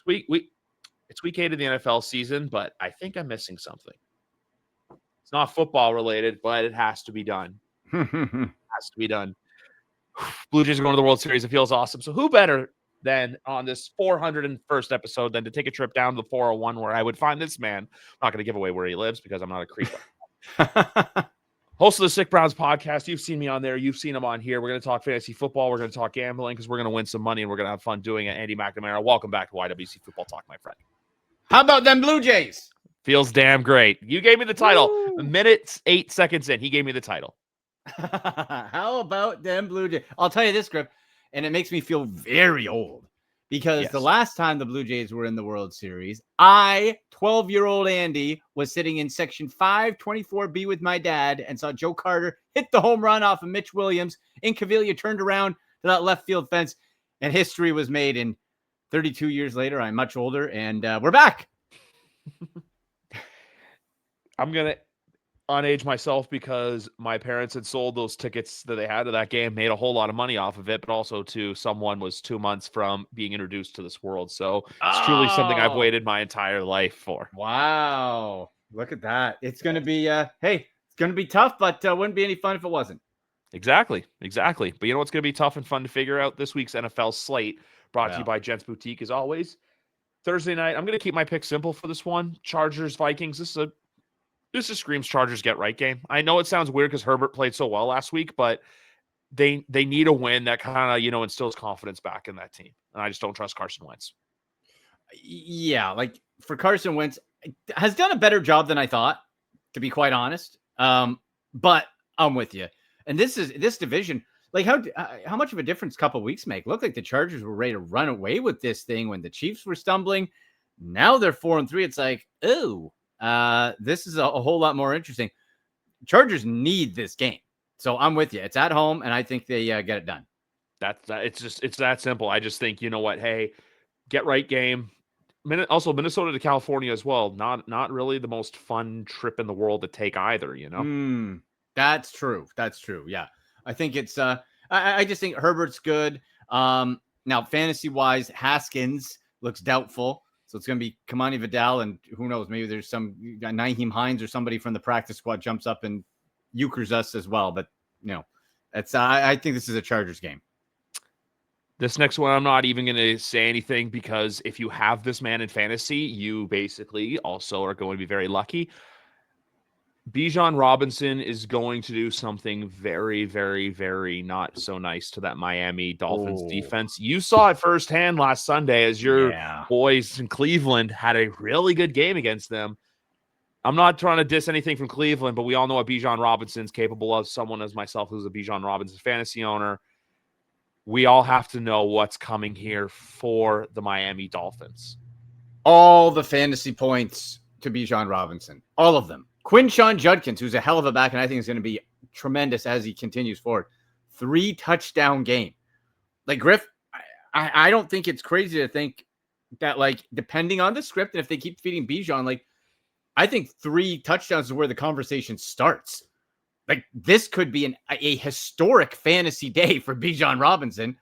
It's week 8 of the NFL season, but I think I'm missing something. It's not football related, but it has to be done. Has to be done. Blue Jays are going to the World Series. It feels awesome. So who better than on this 401st episode than to take a trip down to the 401 where I would find this man. I'm not going to give away where he lives because I'm not a creep. Host of the Sick Browns podcast. You've seen me on there. You've seen him on here. We're going to talk fantasy football. We're going to talk gambling because we're going to win some money and we're going to have fun doing it. Andy McNamara, welcome back to YWC Football Talk, my friend. How about them Blue Jays? Feels damn great. You gave me the title. A minute, 8 seconds in, he gave me the title. How about them Blue Jays? I'll tell you this, Griff, and it makes me feel very old because the last time the Blue Jays were in the World Series, 12-year-old Andy, was sitting in section 524B with my dad and saw Joe Carter hit the home run off of Mitch Williams. Incaviglia turned around to that left field fence, and history was made. And 32 years later, I'm much older, and we're back. I'm going to unage myself because my parents had sold those tickets that they had to that game, made a whole lot of money off of it, but also someone was 2 months from being introduced to this world. So it's truly something I've waited my entire life for. Wow. Look at that. It's going to be, it's going to be tough, but wouldn't be any fun if it wasn't. Exactly. But you know what's going to be tough and fun to figure out? This week's NFL slate, brought to you by Gents Boutique, as always. Thursday night, I'm going to keep my pick simple for this one. Chargers, Vikings. This is screams Chargers get right game. I know it sounds weird because Herbert played so well last week, but they need a win that kind of, instills confidence back in that team. And I just don't trust Carson Wentz. Yeah, like for Carson Wentz, has done a better job than I thought, to be quite honest. But I'm with you. And this division, like how much of a difference a couple of weeks make? Looked like the Chargers were ready to run away with this thing when the Chiefs were stumbling. Now they're 4-3. It's like, oh. This is a whole lot more interesting. Chargers need this game. So I'm with you. It's at home, and I think they get it done. It's that simple. I just think, you know what? Hey, get right game. Also, Minnesota to California as well. Not really the most fun trip in the world to take either, That's true. Yeah. I think it's I just think Herbert's good. Now fantasy-wise, Haskins looks doubtful. So it's going to be Kamani Vidal, and who knows, maybe there's some Nyheim Hines or somebody from the practice squad jumps up and euchers us as well. But, it's I think this is a Chargers game. This next one, I'm not even going to say anything because if you have this man in fantasy, you basically also are going to be very lucky. Bijan Robinson is going to do something very, very, very not so nice to that Miami Dolphins defense. You saw it firsthand last Sunday as your boys in Cleveland had a really good game against them. I'm not trying to diss anything from Cleveland, but we all know what Bijan Robinson's capable of. Someone as myself who's a Bijan Robinson fantasy owner, we all have to know what's coming here for the Miami Dolphins. All the fantasy points to Bijan Robinson. All of them. Quinshon Judkins, who's a hell of a back, and I think is going to be tremendous as he continues forward. 3 touchdown game. Like, Griff, I don't think it's crazy to think that, like, depending on the script, and if they keep feeding Bijan, like, I think 3 touchdowns is where the conversation starts. Like, this could be a historic fantasy day for Bijan Robinson,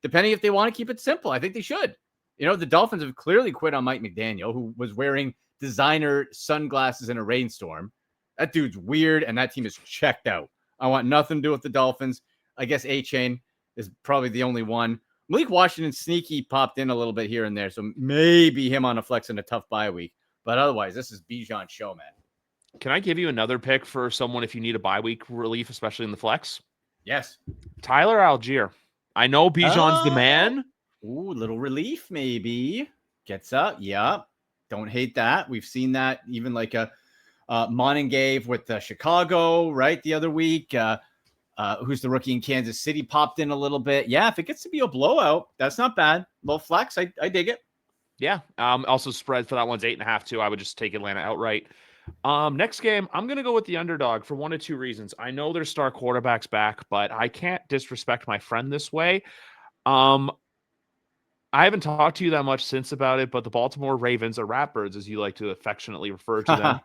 depending if they want to keep it simple. I think they should. The Dolphins have clearly quit on Mike McDaniel, who was wearing designer sunglasses in a rainstorm. That dude's weird, and that team is checked out. I want nothing to do with the Dolphins. I guess A-Chain is probably the only one. Malik Washington sneaky popped in a little bit here and there, so maybe him on a flex in a tough bye week. But otherwise, this is Bijan's show, man. Can I give you another pick for someone if you need a bye week relief, especially in the flex? Yes. Tyler Algier. I know Bijan's the man. Ooh, little relief maybe. Gets up. Yeah. Don't hate that. We've seen that even like a Moningave with Chicago, right? The other week, who's the rookie in Kansas City popped in a little bit. Yeah, if it gets to be a blowout, that's not bad. Low flex, I dig it. Yeah. Also spread for that one's 8.5 too. I would just take Atlanta outright. Next game, I'm going to go with the underdog for 1 of 2 reasons. I know their star quarterback's back, but I can't disrespect my friend this way. I haven't talked to you that much since about it, but the Baltimore Ravens, or Ratbirds, as you like to affectionately refer to them,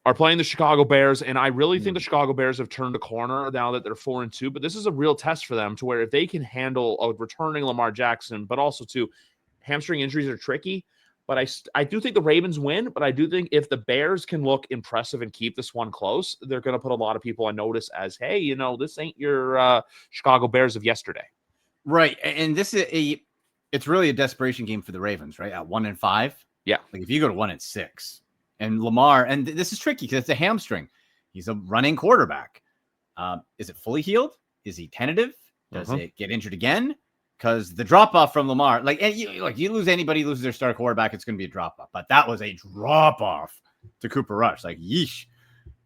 are playing the Chicago Bears. And I really think the Chicago Bears have turned a corner now that they're 4-2, but this is a real test for them to where if they can handle a returning Lamar Jackson, but also too hamstring injuries are tricky. But I do think the Ravens win, but I do think if the Bears can look impressive and keep this one close, they're going to put a lot of people on notice as, hey, this ain't your Chicago Bears of yesterday. Right. And this is it's really a desperation game for the Ravens, right? At 1-5. Yeah. Like if you go to 1-6 and Lamar, and this is tricky because it's a hamstring. He's a running quarterback. Is it fully healed? Is he tentative? Does it get injured again? Because the drop off from Lamar, you lose anybody, loses their star quarterback, it's going to be a drop off. But that was a drop off to Cooper Rush. Like, yeesh.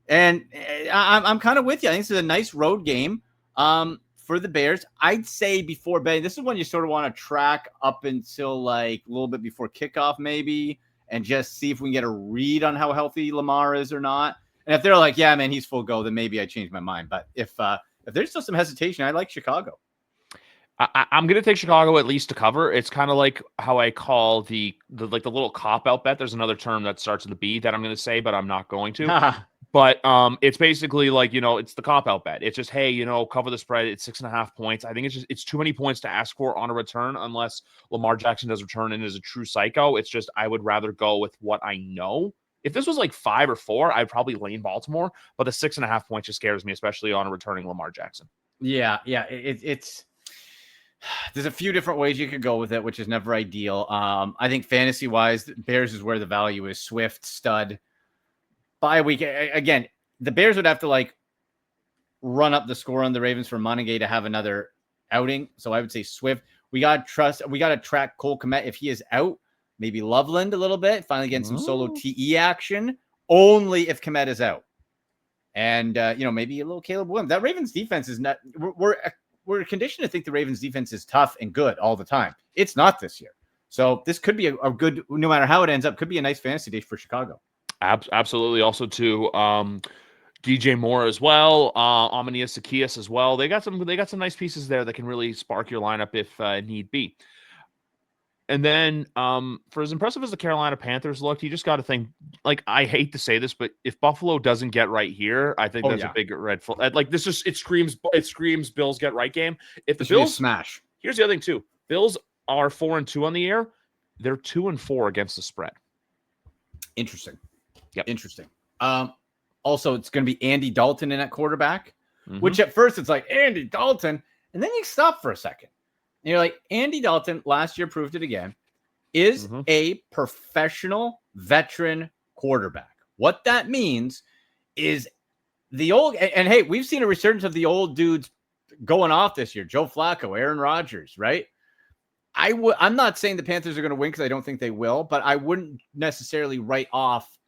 And I'm kind of with you. I think this is a nice road game for the Bears. I'd say before betting, this is when you sort of want to track up until like a little bit before kickoff, maybe, and just see if we can get a read on how healthy Lamar is or not. And if they're like, yeah, man, he's full go, then maybe I change my mind. But if there's still some hesitation, I like Chicago. I'm going to take Chicago at least to cover. It's kind of like how I call the little cop-out bet. There's another term that starts with a B that I'm going to say, but I'm not going to. But it's basically like, it's the cop-out bet. It's just, hey, cover the spread. It's 6.5 points. I think it's too many points to ask for on a return unless Lamar Jackson does return and is a true psycho. It's just I would rather go with what I know. If this was like 5 or 4, I'd probably lean Baltimore. But the 6.5 points just scares me, especially on a returning Lamar Jackson. Yeah. It's there's a few different ways you could go with it, which is never ideal. I think fantasy-wise, Bears is where the value is. Swift, stud. Bye week. Again, the Bears would have to run up the score on the Ravens for Monaghan to have another outing. So I would say Swift. We got to track Cole Kmet if he is out. Maybe Loveland a little bit. Finally getting some solo TE action. Only if Kmet is out. And, maybe a little Caleb Williams. That Ravens defense is not... We're conditioned to think the Ravens defense is tough and good all the time. It's not this year. So this could be a good, no matter how it ends up, could be a nice fantasy day for Chicago. Absolutely. Also to DJ Moore as well. Amanias Zacchaeus as well. They got some nice pieces there that can really spark your lineup if need be. And then for as impressive as the Carolina Panthers looked, you just got to think, I hate to say this, but if Buffalo doesn't get right here, I think that's a big red flag. It screams Bills get right game. If the Bills smash. Here's the other thing too. Bills are 4-2 on the year. They're 2-4 against the spread. Interesting. Yep. Interesting. Also, it's going to be Andy Dalton in at quarterback, which at first it's like Andy Dalton, and then you stop for a second. And you're like, Andy Dalton last year proved it again, is a professional veteran quarterback. What that means is the old, and hey, we've seen a resurgence of the old dudes going off this year. Joe Flacco, Aaron Rodgers, right? I'm not saying the Panthers are going to win because I don't think they will, but I wouldn't necessarily write off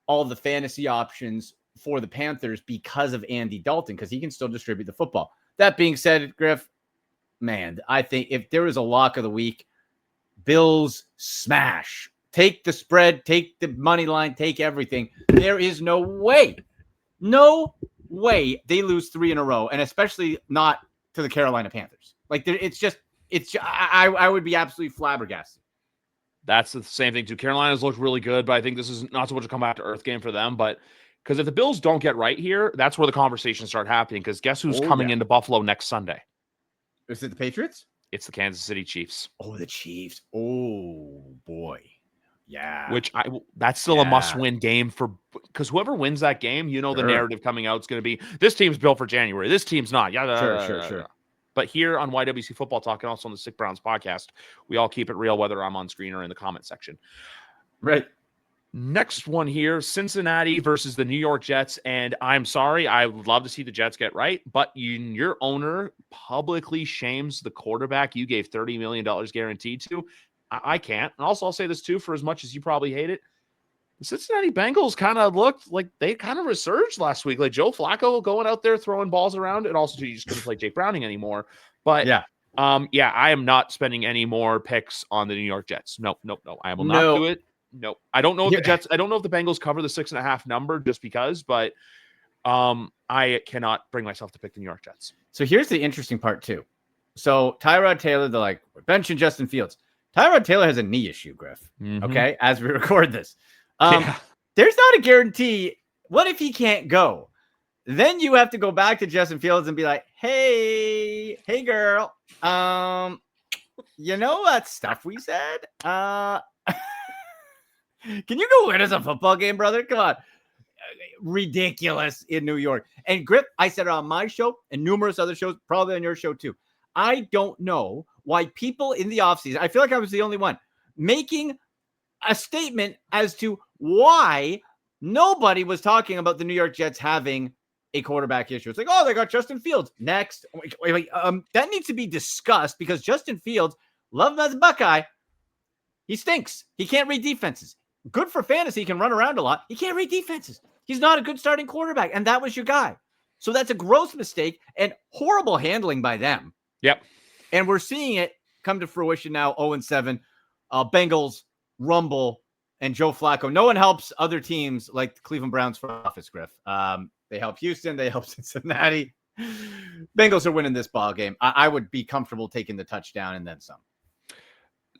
all the fantasy options for the Panthers because of Andy Dalton, because he can still distribute the football. That being said, Griff, man, I think if there was a lock of the week, Bills smash. Take the spread, take the money line, take everything. There is no way they lose 3 in a row, and especially not to the Carolina Panthers. I would be absolutely flabbergasted. That's the same thing too. Carolina's looked really good, but I think this is not so much a come back to earth game for them. But because if the Bills don't get right here, that's where the conversations start happening. Because guess who's coming into Buffalo next Sunday? Is it the Patriots? It's the Kansas City Chiefs. Oh, the Chiefs. Oh, boy. Yeah. That's still a must-win game because whoever wins that game, the narrative coming out is going to be, this team's built for January. This team's not. Sure. But here on YWC Football Talk and also on the Sick Browns podcast, we all keep it real, whether I'm on screen or in the comment section. Right. Next one here, Cincinnati versus the New York Jets. And I'm sorry, I would love to see the Jets get right, but your owner publicly shames the quarterback you gave $30 million guaranteed to. I can't. And also, I'll say this too, for as much as you probably hate it, the Cincinnati Bengals kind of looked like they kind of resurged last week. Like Joe Flacco going out there throwing balls around, and also you just couldn't play Jake Browning anymore. But I am not spending any more picks on the New York Jets. No. I will not do it. No, I don't know if the Jets. I don't know if the Bengals cover the 6.5 number just because, but I cannot bring myself to pick the New York Jets. So here's the interesting part too. So Tyrod Taylor, they're like, we're benching Justin Fields. Tyrod Taylor has a knee issue, Griff. Okay, as we record this. There's not a guarantee. What if he can't go? Then you have to go back to Justin Fields and be like, hey girl, that stuff we said? Can you go win us a football game, brother? Come on. Ridiculous in New York. And Griff, I said it on my show and numerous other shows, probably on your show too. I don't know why people in the offseason, I feel like I was the only one, making a statement as to why nobody was talking about the New York Jets having a quarterback issue. It's like, oh, they got Justin Fields. Next. Wait. That needs to be discussed because Justin Fields, love him as a Buckeye, he stinks. He can't read defenses. Good for fantasy. He can run around a lot. He can't read defenses. He's not a good starting quarterback, and that was your guy. So that's a gross mistake and horrible handling by them. Yep. And we're seeing it come to fruition now, 0-7. Bengals, rumble, and Joe Flacco. No one helps other teams like the Cleveland Browns front office, Griff. They help Houston. They help Cincinnati. Bengals are winning this ball game. I would be comfortable taking the touchdown and then some.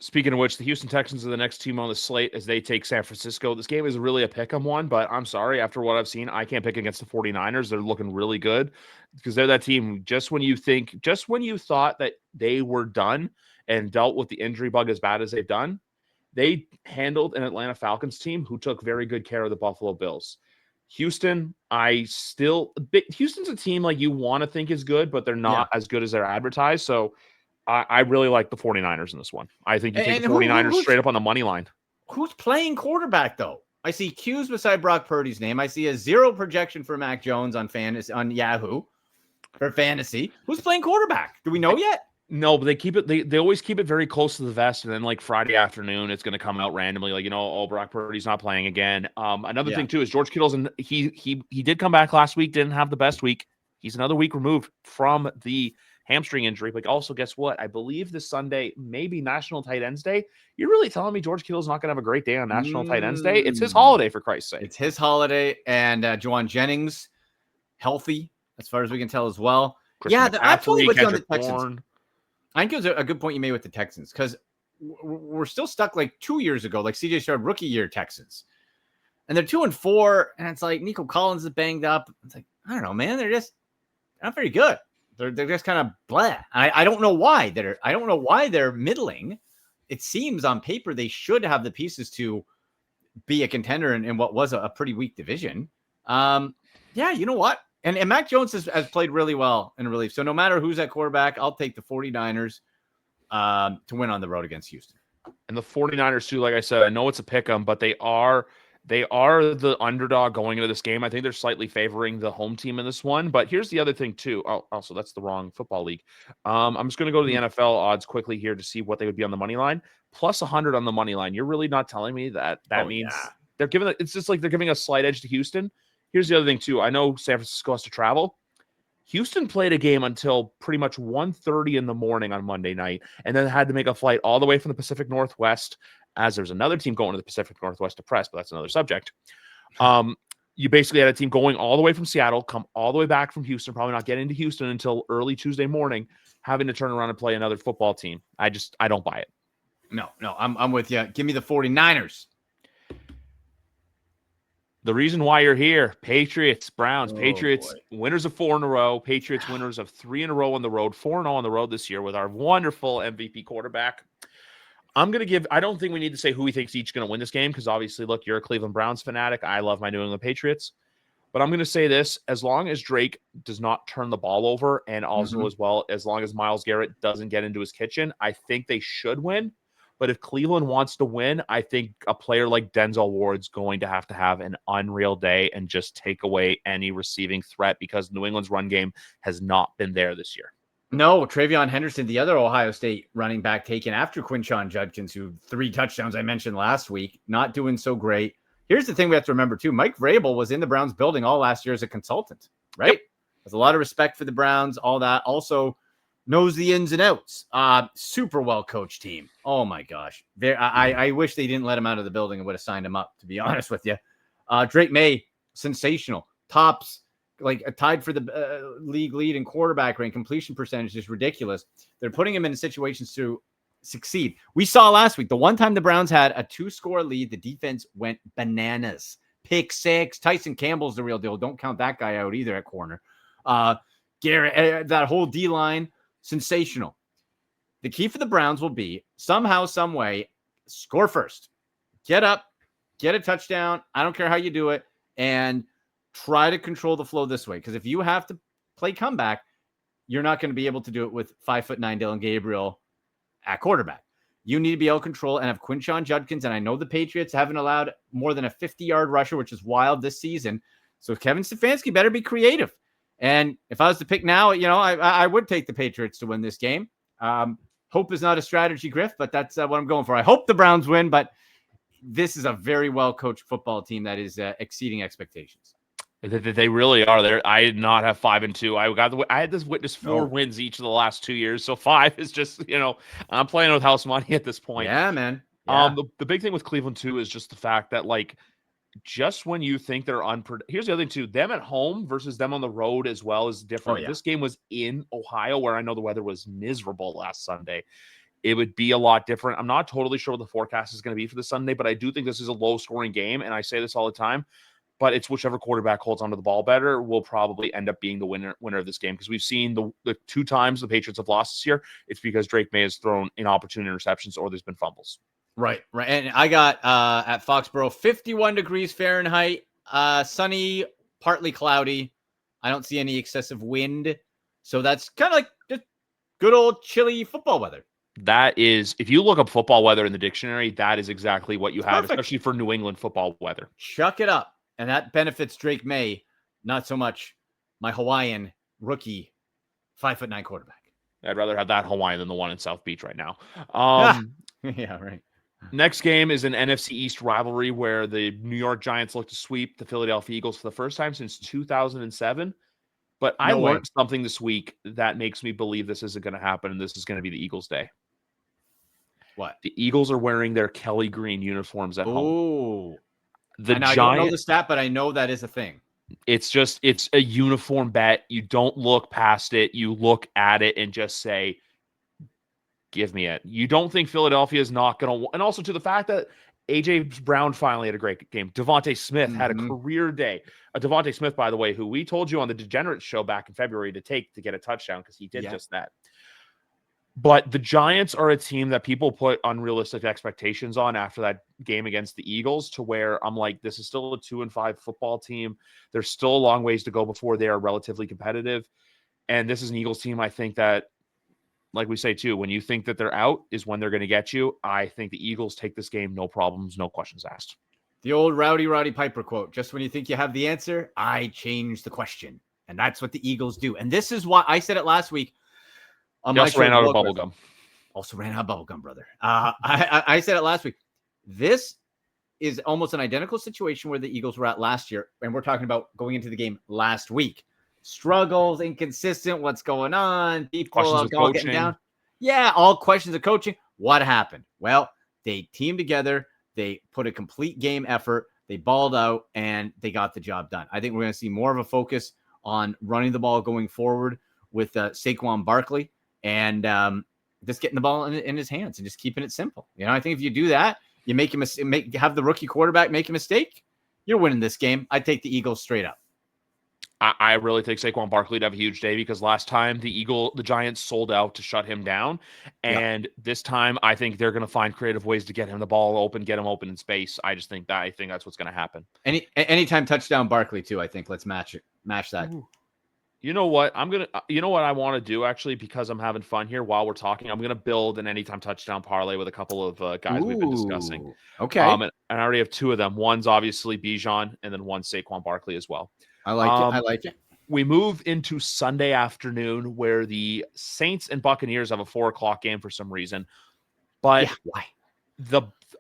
Speaking of which, the Houston Texans are the next team on the slate as they take San Francisco. This game is really a pick 'em one, but I'm sorry. After what I've seen, I can't pick against the 49ers. They're looking really good because they're that team. Just when you thought that they were done and dealt with the injury bug as bad as they've done, they handled an Atlanta Falcons team who took very good care of the Buffalo Bills. Houston, Houston's a team like you want to think is good, but they're not as good as they're advertised. So I really like the 49ers in this one. I think you take the 49ers straight up on the money line. Who's playing quarterback, though? I see Q's beside Brock Purdy's name. I see a 0 projection for Mac Jones on Yahoo for fantasy. Who's playing quarterback? Do we know yet? No, but they keep it. They always keep it very close to the vest, and then like Friday afternoon, it's going to come out randomly. Like Brock Purdy's not playing again. Another thing too is George Kittle's, and he did come back last week. Didn't have the best week. He's another week removed from the hamstring injury. But also, guess what? I believe this Sunday, maybe National Tight Ends Day. You're really telling me George Kittle's not going to have a great day on National Tight Ends Day? It's his holiday, for Christ's sake. It's his holiday, and Juwan Jennings healthy as far as we can tell as well. I'm totally with you on the Texans. I think it was a good point you made with the Texans because we're still stuck like 2 years ago, like CJ Stroud rookie year Texans. And they're 2-4, and it's like Nico Collins is banged up. It's like, I don't know, man. They're just not very good. They're just kind of blah. I don't know why they're middling. It seems on paper they should have the pieces to be a contender in what was a pretty weak division. You know what? And Mac Jones has played really well in relief. So no matter who's at quarterback, I'll take the 49ers to win on the road against Houston. And the 49ers too, like I said, I know it's a pick 'em, but they are the underdog going into this game. I think they're slightly favoring the home team in this one. But here's the other thing too. Oh, also that's the wrong football league. I'm just going to go to the NFL odds quickly here to see what they would be on the money line. Plus 100 on the money line. You're really not telling me that means they're giving it's just like they're giving a slight edge to Houston. Here's the other thing, too. I know San Francisco has to travel. Houston played a game until pretty much 1:30 in the morning on Monday night, and then had to make a flight all the way from the Pacific Northwest, as there's another team going to the Pacific Northwest to press, but that's another subject. You basically had a team going all the way from Seattle, come all the way back from Houston, probably not getting to Houston until early Tuesday morning, having to turn around and play another football team. I don't buy it. No, I'm with you. Give me the 49ers. The reason why you're here, Patriots, Browns, Patriots, winners of 4 in a row, Patriots, winners of 3 in a row on the road, 4-0 on the road this year with our wonderful MVP quarterback. I don't think we need to say who we think is each going to win this game because obviously, look, you're a Cleveland Browns fanatic. I love my New England Patriots. But I'm going to say this, as long as Drake does not turn the ball over and also as long as Myles Garrett doesn't get into his kitchen, I think they should win. But if Cleveland wants to win, I think a player like Denzel Ward's going to have an unreal day and just take away any receiving threat because New England's run game has not been there this year. No, Travion Henderson, the other Ohio State running back taken after Quinshon Judkins, who 3 touchdowns I mentioned last week, not doing so great. Here's the thing we have to remember, too. Mike Vrabel was in the Browns building all last year as a consultant, right? Yep. There's a lot of respect for the Browns, all that. Also, knows the ins and outs. Super well-coached team. Oh, my gosh. I wish they didn't let him out of the building and would have signed him up, to be honest with you. Drake May, sensational. Tops, tied for the league lead in quarterback rate. Completion percentage is ridiculous. They're putting him in situations to succeed. We saw last week, the one time the Browns had a 2-score lead, the defense went bananas. Pick 6. Tyson Campbell's the real deal. Don't count that guy out either at corner. Garrett, that whole D-line, sensational. The key for the Browns will be somehow, some way, score first. Get up, get a touchdown. I don't care how you do it, and try to control the flow this way. Because if you have to play comeback, you're not going to be able to do it with 5'9" Dylan Gabriel at quarterback. You need to be able to control and have Quinshon Judkins. And I know the Patriots haven't allowed more than a 50-yard rusher, which is wild this season. So Kevin Stefanski better be creative. And if I was to pick now, I would take the Patriots to win this game. Hope is not a strategy, Griff, but that's what I'm going for. I hope the Browns win, but this is a very well-coached football team that is exceeding expectations. They really are. There, I did not have 5-2. I had this witness 4 wins each of the last 2 years. So 5 is just, I'm playing with house money at this point. Yeah, man. Yeah. The big thing with Cleveland too is just the fact that just when you think they're here's the other thing too, them at home versus them on the road as well is different. This game was in Ohio, where I know the weather was miserable last Sunday. It would be a lot different. I'm not totally sure what the forecast is going to be for the Sunday, but I do think this is a low-scoring game, and I say this all the time. But it's whichever quarterback holds onto the ball better will probably end up being the winner of this game, because we've seen the 2 times the Patriots have lost this year. It's because Drake May has thrown inopportune interceptions or there's been fumbles. Right. And I got at Foxborough 51 degrees Fahrenheit, sunny, partly cloudy. I don't see any excessive wind. So that's kind of like just good old chilly football weather. That is, if you look up football weather in the dictionary, that is exactly what you have, perfect. Especially for New England football weather. Chuck it up. And that benefits Drake May, not so much my Hawaiian rookie 5'9" quarterback. I'd rather have that Hawaiian than the one in South Beach right now. Yeah, right. Next game is an NFC East rivalry where the New York Giants look to sweep the Philadelphia Eagles for the first time since 2007. But I learned something this week that makes me believe this isn't going to happen, and this is going to be the Eagles' day. What? The Eagles are wearing their Kelly green uniforms at home. I don't know the stat, but I know that is a thing. It's a uniform bet. You don't look past it. You look at it and just say, give me it. You don't think Philadelphia is not going to, and also to the fact that A.J. Brown finally had a great game. Devontae Smith had a career day. Devontae Smith, by the way, who we told you on the Degenerate show back in February to get a touchdown, because he did just that. But the Giants are a team that people put unrealistic expectations on after that game against the Eagles, to where I'm like, this is still a 2-5 football team. There's still a long ways to go before they are relatively competitive. And this is an Eagles team, I think, that, like we say too, when you think that they're out is when they're going to get you. I think the Eagles take this game, no problems, no questions asked. The old Roddy Piper quote, just when you think you have the answer, I change the question. And that's what the Eagles do. And this is why I said it last week. Also ran out of bubble gum. Also ran out of bubble gum, brother. I said it last week. This is almost an identical situation where the Eagles were at last year. And we're talking about going into the game last week. Struggles, inconsistent, what's going on? People all getting down. Yeah, all questions of coaching. What happened? Well, they teamed together. They put a complete game effort. They balled out, and they got the job done. I think we're going to see more of a focus on running the ball going forward with Saquon Barkley. And just getting the ball in his hands and just keeping it simple. I think if you do that, you have the rookie quarterback make a mistake, you're winning this game. I take the Eagles straight up. I really think Saquon Barkley to have a huge day, because last time the Giants sold out to shut him down. And this time I think they're going to find creative ways to get him the ball open, get him open in space. I think that's what's going to happen. Anytime touchdown Barkley too, I think let's match that. Ooh. You know what? I want to do, actually, because I'm having fun here while we're talking. I'm going to build an anytime touchdown parlay with a couple of guys we've been discussing. Okay. And I already have 2 of them. One's obviously Bijan, and then one's Saquon Barkley as well. I like it. We move into Sunday afternoon, where the Saints and Buccaneers have a 4:00 game for some reason. But why?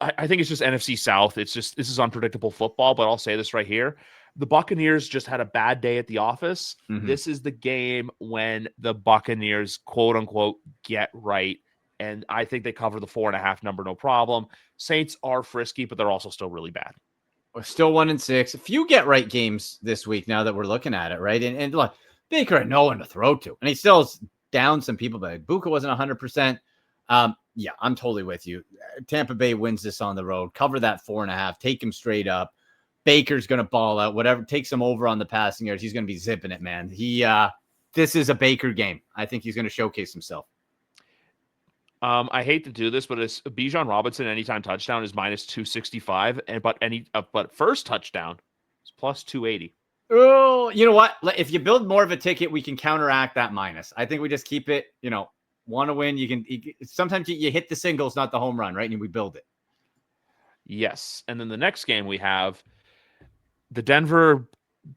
I think it's just NFC South. This is unpredictable football, but I'll say this right here. The Buccaneers just had a bad day at the office. Mm-hmm. This is the game when the Buccaneers, quote unquote, get right. And I think they cover the 4.5 number, no problem. Saints are frisky, but they're also still really bad. We're still 1-6. A few get right games this week now that we're looking at it, right? And look, Baker had no one to throw to. And he still's down some people, but Buka wasn't 100%. Yeah, I'm totally with you. Tampa Bay wins this on the road. Cover that 4.5. Take him straight up. Baker's going to ball out. Whatever takes him over on the passing yards, he's going to be zipping it, man. This is a Baker game. I think he's going to showcase himself. I hate to do this, but it's Bijan Robinson anytime touchdown is minus 265, but first touchdown is plus 280. Oh, you know what? If you build more of a ticket, we can counteract that minus. I think we just keep it, want to win. Sometimes you hit the singles, not the home run, right? And we build it. Yes. And then the next game we have the Denver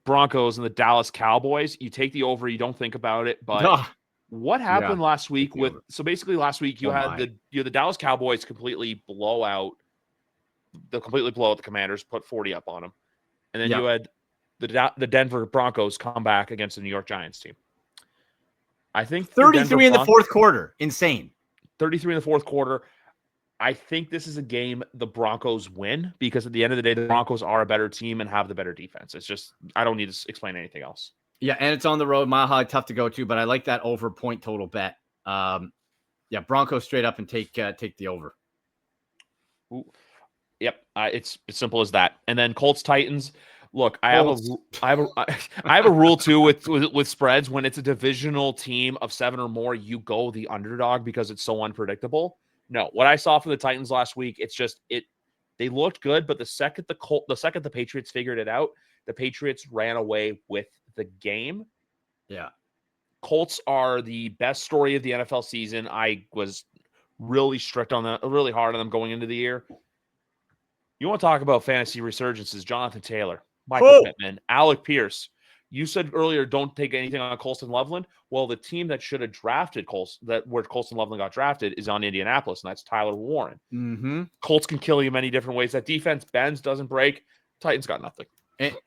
Broncos and the Dallas Cowboys. You take the over, you don't think about it, but what happened last week basically last week you had the Dallas Cowboys completely blow out the Commanders, put 40 up on them. And then you had the Denver Broncos come back against the New York Giants team. I think 33 in the fourth quarter. Insane. 33 in the fourth quarter. I think this is a game the Broncos win because at the end of the day, the Broncos are a better team and have the better defense. It's just, I don't need to explain anything else. Yeah, and it's on the road. Mile High, tough to go to, but I like that over point total bet. Broncos straight up and take the over. Ooh. Yep, it's as simple as that. And then Colts Titans. Look, I have a rule too with spreads. When it's a divisional team of 7 or more, you go the underdog because it's so unpredictable. No, what I saw from the Titans last week, it's just they looked good, but the second the Patriots figured it out, the Patriots ran away with the game. Yeah. Colts are the best story of the NFL season. I was really strict on them, really hard on them going into the year. You want to talk about fantasy resurgences? Jonathan Taylor, Michael Pittman, Alec Pierce. You said earlier, don't take anything on Colston Loveland. Well, the team that should have drafted where Colston Loveland got drafted is on Indianapolis, and that's Tyler Warren. Mm-hmm. Colts can kill you many different ways. That defense bends, doesn't break. Titans got nothing.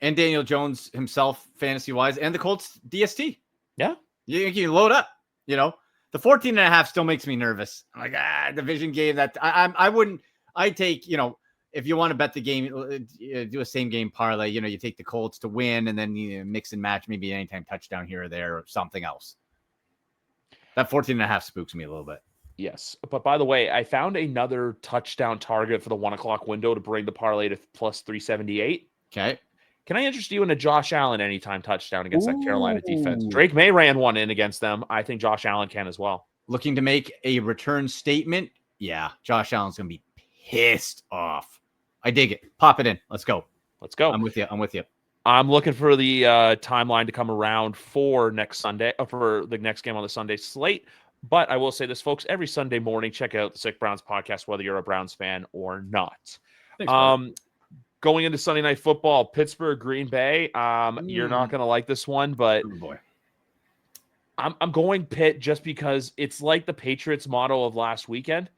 And Daniel Jones himself, fantasy-wise, and the Colts DST. Yeah. You can load up, The 14.5 still makes me nervous. I'm like, division game. That I wouldn't. I take, if you want to bet the game, do a same game parlay. You take the Colts to win, and then mix and match, maybe anytime touchdown here or there, or something else. That 14.5 spooks me a little bit. Yes, but by the way, I found another touchdown target for the 1 o'clock window to bring the parlay to plus 378. Okay. Can I interest you in a Josh Allen anytime touchdown against that Carolina defense? Drake May ran one in against them. I think Josh Allen can as well. Looking to make a return statement. Yeah, Josh Allen's going to be pissed off. I dig it. Pop it in. Let's go. I'm with you. I'm looking for the timeline to come around for next Sunday, for the next game on the Sunday slate. But I will say this, folks, every Sunday morning, check out the Sick Browns podcast, whether you're a Browns fan or not. Thanks, going into Sunday Night Football, Pittsburgh, Green Bay. You're not going to like this one, but I'm going Pitt just because it's like the Patriots motto of last weekend.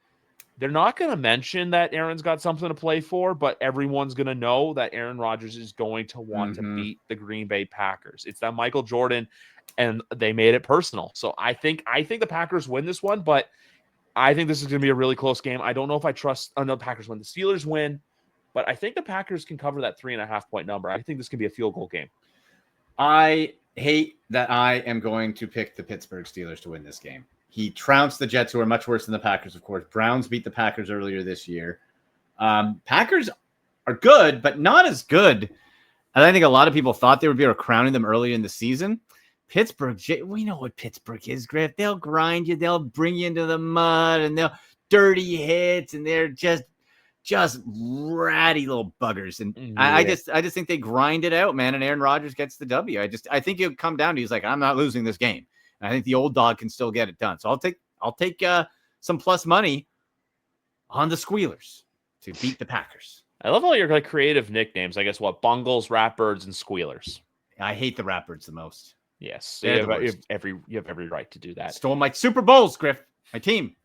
They're not going to mention that Aaron's got something to play for, but everyone's going to know that Aaron Rodgers is going to want to beat the Green Bay Packers. It's that Michael Jordan, and they made it personal. So I think the Packers win this one, but I think this is going to be a really close game. I don't know if I trust the Packers win. The Steelers win, but I think the Packers can cover that 3.5 point number. I think this can be a field goal game. I hate that I am going to pick the Pittsburgh Steelers to win this game. He trounced the Jets, who are much worse than the Packers, of course. Browns beat the Packers earlier this year. Packers are good, but not as good. And I think a lot of people thought they would be crowning them earlier in the season. Pittsburgh, we know what Pittsburgh is, Griff. They'll grind you. They'll bring you into the mud, and they'll dirty hits, and they're just ratty little buggers. And I just think they grind it out, man. And Aaron Rodgers gets the W. I think it'll come down to he's like, I'm not losing this game. I think the old dog can still get it done. So I'll take some plus money on the Squealers to beat the Packers. I love all your creative nicknames. I guess Bungles, Ratbirds, and Squealers. I hate the Ratbirds the most. Yes, you have every right to do that. Stole my Super Bowls, Griff. My team.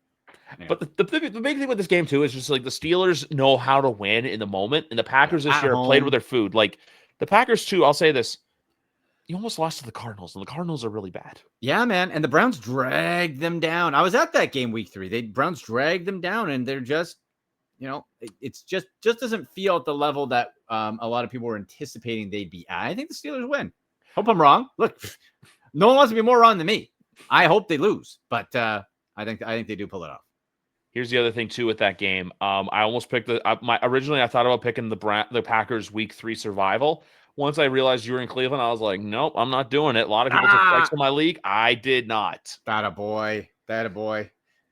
Yeah. But the big thing with this game too is just like the Steelers know how to win in the moment, and the Packers this year played with their food. Like the Packers too. I'll say this. You almost lost to the Cardinals, and the Cardinals are really bad. Yeah, man. And the Browns dragged them down. I was at that game week 3. Browns dragged them down, and they're just, it's just doesn't feel at the level that a lot of people were anticipating they'd be at. I think the Steelers win. Hope I'm wrong. Look, no one wants to be more wrong than me. I hope they lose, but I think they do pull it off. Here's the other thing too with that game. I almost picked originally I thought about picking the Packers week 3 survival. Once I realized you were in Cleveland, I was like, nope, I'm not doing it. A lot of people took strikes in my league. I did not. That a boy.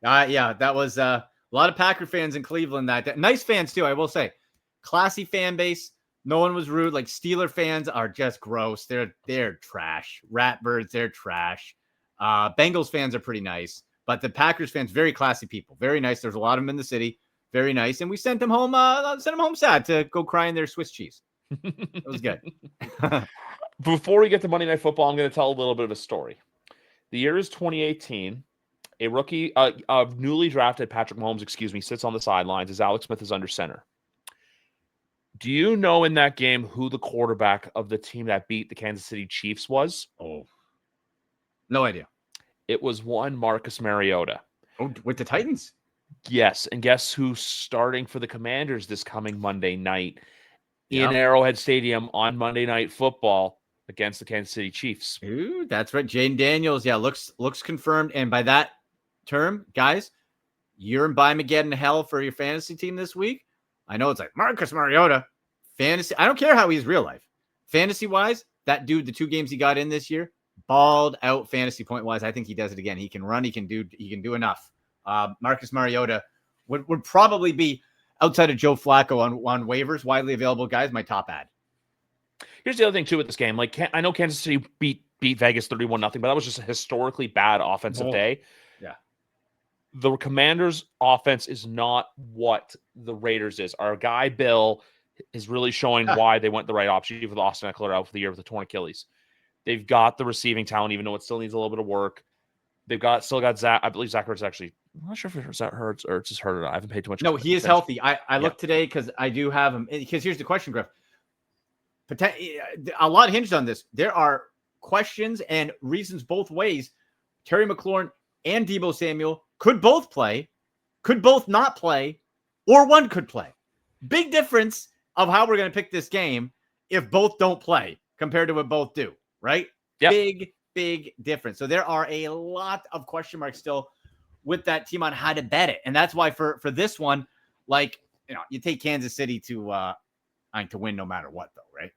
Yeah, that was a lot of Packer fans in Cleveland. Nice fans too, I will say. Classy fan base. No one was rude. Like Steeler fans are just gross. They're trash. Ratbirds, they're trash. Bengals fans are pretty nice, but the Packers fans, very classy people, very nice. There's a lot of them in the city, very nice. And we sent them home. Sad to go cry in their Swiss cheese. It was good. Before we get to Monday Night Football, I'm going to tell a little bit of a story. The year is 2018. A rookie, newly drafted Patrick Mahomes, sits on the sidelines as Alex Smith is under center. Do you know in that game who the quarterback of the team that beat the Kansas City Chiefs was? Oh, no idea. It was one Marcus Mariota. Oh, with the Titans? Yes, and guess who's starting for the Commanders this coming Monday night in Arrowhead Stadium on Monday Night Football against the Kansas City Chiefs? Ooh, that's right. Jane Daniels, looks confirmed. And by that term, guys, you're in Bimageddon hell for your fantasy team this week. I know it's like Marcus Mariota. Fantasy, I don't care how he's real life. Fantasy-wise, that dude, the 2 games he got in this year, balled out fantasy point-wise. I think he does it again. He can run. He can do enough. Marcus Mariota would probably be, outside of Joe Flacco on waivers, widely available guys, my top ad. Here's the other thing, too, with this game. Like, I know Kansas City beat Vegas 31-0, but that was just a historically bad offensive day. Yeah. The Commanders' offense is not what the Raiders is. Our guy, Bill, is really showing why they went the right option with Austin Eckler out for the year with a torn Achilles. They've got the receiving talent, even though it still needs a little bit of work. They've still got Zach. I believe Zach Ertz actually. I'm not sure if it's Hurts or it's just hurt or not. I haven't paid too much. No, he is healthy. I looked today because I do have him. Because here's the question, Griff. A lot hinged on this. There are questions and reasons both ways. Terry McLaurin and Deebo Samuel could both play, could both not play, or one could play. Big difference of how we're going to pick this game if both don't play compared to what both do, right? Yep. Big difference. So there are a lot of question marks still with that team on how to bet it. And that's why for this one, like, you take Kansas City to win no matter what, though, right?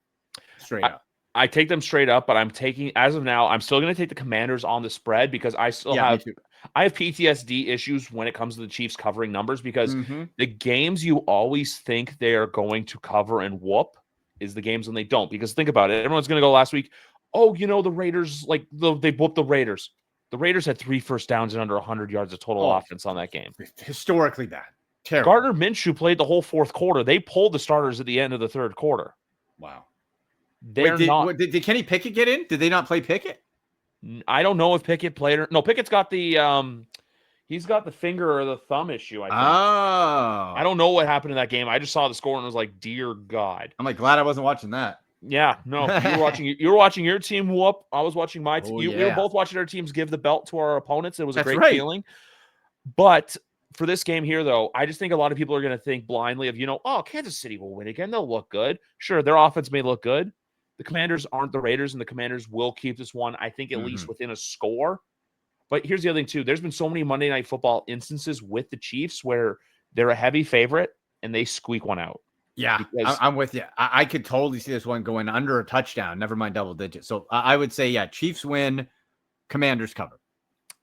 Straight up. I take them straight up, but I'm still going to take the Commanders on the spread because I have PTSD issues when it comes to the Chiefs covering numbers because the games you always think they are going to cover and whoop is the games when they don't. Because think about it. Everyone's going to go last week. Oh, the Raiders, they whooped the Raiders. The Raiders had 3 first downs and under 100 yards of total offense on that game. Historically bad. Terrible. Gardner Minshew played the whole fourth quarter. They pulled the starters at the end of the third quarter. Wow. Did Kenny Pickett get in? Did they not play Pickett? I don't know if Pickett played or no. Pickett's got the he's got the finger or the thumb issue. I think. Oh, I don't know what happened in that game. I just saw the score and was like, "Dear God!" I'm glad I wasn't watching that. Yeah, no, you were watching your team whoop. I was watching my team. We were both watching our teams give the belt to our opponents. It was a great feeling. But for this game here, though, I just think a lot of people are going to think blindly of Kansas City will win again. They'll look good. Sure, their offense may look good. The Commanders aren't the Raiders, and the Commanders will keep this one, I think, at least within a score. But here's the other thing, too. There's been so many Monday Night Football instances with the Chiefs where they're a heavy favorite, and they squeak one out. Yeah, I'm with you. I could totally see this one going under a touchdown, never mind double digits. So I would say, Chiefs win, Commanders cover.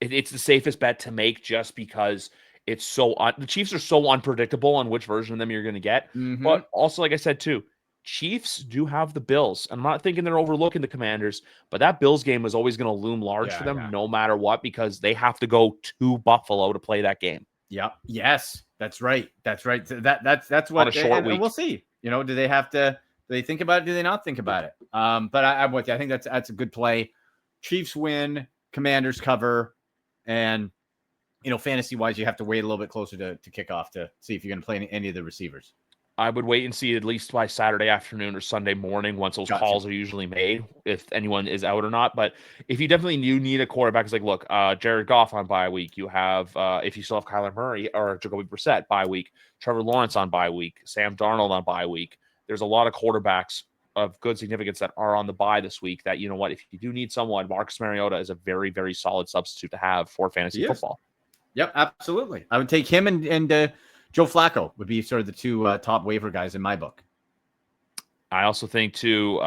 It's the safest bet to make just because it's the Chiefs are so unpredictable on which version of them you're going to get. But also, like I said, too, Chiefs do have the Bills. I'm not thinking they're overlooking the Commanders, but that Bills game is always going to loom large for them no matter what because they have to go to Buffalo to play that game. Yeah. Yes, that's right. That's right. That's what on a short week. We'll see. Do they have to? Do they think about it? Do they not think about it? But I'm with you. I think that's a good play. Chiefs win, Commanders cover, and fantasy wise, you have to wait a little bit closer to kick off to see if you're going to play any of the receivers. I would wait and see at least by Saturday afternoon or Sunday morning once those calls are usually made, if anyone is out or not. But if you definitely need a quarterback, it's like, look, Jared Goff on bye week. You have, if you still have Kyler Murray or Jacoby Brissett bye week, Trevor Lawrence on bye week, Sam Darnold on bye week. There's a lot of quarterbacks of good significance that are on the bye this week that, if you do need someone, Marcus Mariota is a very, very solid substitute to have for fantasy football. Yep, absolutely. I would take him and Joe Flacco would be sort of the 2 top waiver guys in my book. I also think too,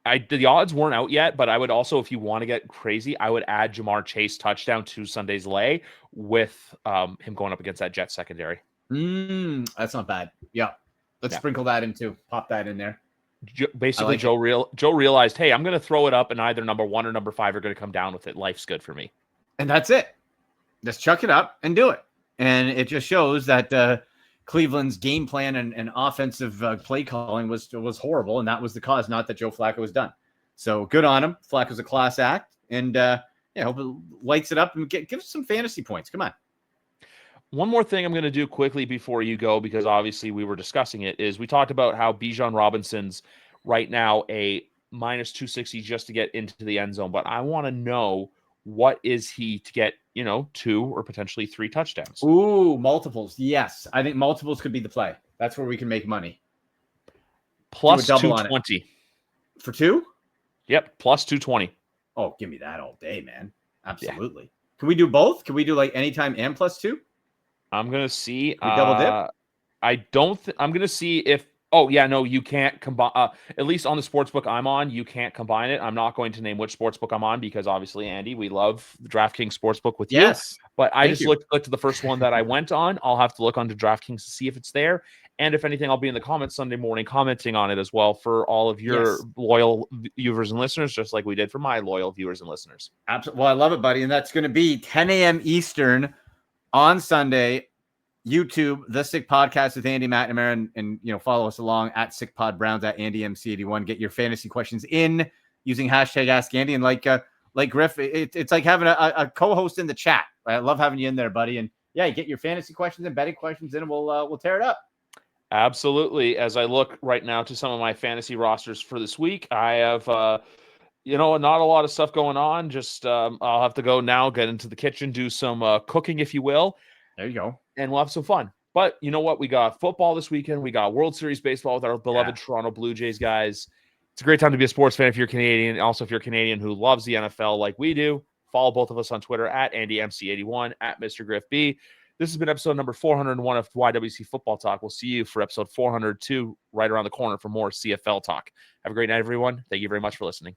The odds weren't out yet, but I would also, if you want to get crazy, I would add Jamar Chase touchdown to Sunday's lay with him going up against that Jets secondary. That's not bad. Yeah. Let's sprinkle that in too. Pop that in there. Basically, Joe realized, hey, I'm going to throw it up, and either number 1 or number 5 are going to come down with it. Life's good for me. And that's it. Just chuck it up and do it. And it just shows that Cleveland's game plan and offensive play calling was horrible, and that was the cause, not that Joe Flacco was done. So good on him. Flacco's a class act, and hope it lights it up and give us some fantasy points. Come on. One more thing I'm going to do quickly before you go, because obviously we were discussing it, is we talked about how Bijan Robinson's right now a minus 260 just to get into the end zone, but I want to know, what is he to get, 2 or potentially 3 touchdowns? Ooh, multiples. Yes. I think multiples could be the play. That's where we can make money. Plus 220. For 2? Yep. Plus 220. Oh, give me that all day, man. Absolutely. Yeah. Can we do both? Can we do like anytime and plus 2? I'm going to see. Double dip? I'm going to see if, oh yeah, no, you can't combine, at least on the sportsbook I'm on, you can't combine it. I'm not going to name which sportsbook I'm on because obviously, Andy, we love the DraftKings sportsbook with you. But I just looked to the first one that I went on. I'll have to look onto DraftKings to see if it's there. And if anything, I'll be in the comments Sunday morning commenting on it as well for all of your loyal viewers and listeners, just like we did for my loyal viewers and listeners. Absolutely. Well, I love it, buddy. And that's going to be 10 a.m. Eastern on Sunday. YouTube, The Sick Podcast with Andy McNamara, and follow us along at SickPodBrowns at AndyMC81. Get your fantasy questions in using hashtag Ask Andy. And like Griff, it's like having a co-host in the chat. I love having you in there, buddy. And yeah, you get your fantasy questions and betting questions in, and we'll tear it up. Absolutely. As I look right now to some of my fantasy rosters for this week, I have not a lot of stuff going on. Just I'll have to go now, get into the kitchen, do some cooking, if you will. There you go. And we'll have some fun. But you know what? We got football this weekend. We got World Series baseball with our beloved Toronto Blue Jays guys. It's a great time to be a sports fan if you're Canadian. Also, if you're Canadian who loves the NFL like we do, follow both of us on Twitter at AndyMC81, at Mr. Griff B. This has been episode number 401 of YWC Football Talk. We'll see you for episode 402 right around the corner for more CFL talk. Have a great night, everyone. Thank you very much for listening.